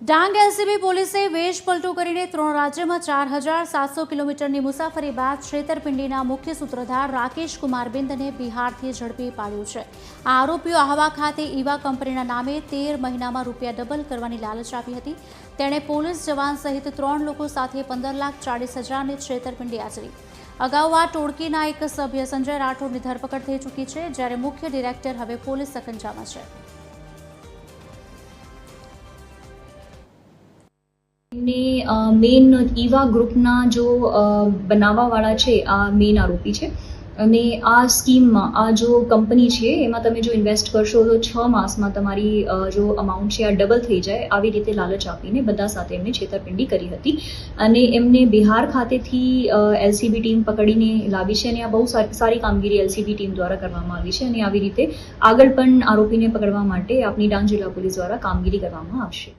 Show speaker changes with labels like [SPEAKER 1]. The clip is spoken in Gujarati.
[SPEAKER 1] ડાંગ એલસીબી પોલીસે વેશ પલટો કરીને 3 રાજ્યમાં 4700 કિલોમીટરની મુસાફરી બાદ છેતરપિંડીના મુખ્ય સૂત્રધાર રાકેશ કુમાર બિંદને બિહારથી ઝડપી પાડ્યો છે. આ આરોપીઓ આહવા ખાતે ઈવા કંપનીના નામે 13 મહિનામાં રૂપિયા ડબલ કરવાની લાલચ આપી હતી. તેણે પોલીસ જવાન સહિત 3 લોકો સાથે 15,40,000ની છેતરપિંડી આચરી. અગાઉ આ ટોળકીના એક સભ્ય સંજય રાઠોડની ધરપકડ થઈ ચૂકી છે, જ્યારે મુખ્ય ડિરેક્ટર હવે પોલીસ સકંજામાં છે.
[SPEAKER 2] મેઇન ઈવા ગ્રુપના જો બનાવવાવાળા છે આ મેઇન આરોપી છે. અને આ સ્કીમમાં આ જો કંપની છે એમાં તમે જો ઇન્વેસ્ટ કરશો તો 6 માસમાં તમારી જો અમાઉન્ટ છે આ ડબલ થઈ જાય, આવી રીતે લાલચ આપીને બધા સાથે એમને છેતરપિંડી કરી હતી. અને એમને બિહાર ખાતેથી એલસીબી ટીમ પકડીને લાવી છે અને આ બહુ સારી કામગીરી એલસીબી ટીમ દ્વારા કરવામાં આવી છે. અને આવી રીતે આગળ પણ આરોપીને પકડવા માટે આપણી ડાંગ જિલ્લા પોલીસ દ્વારા કામગીરી કરવામાં આવશે.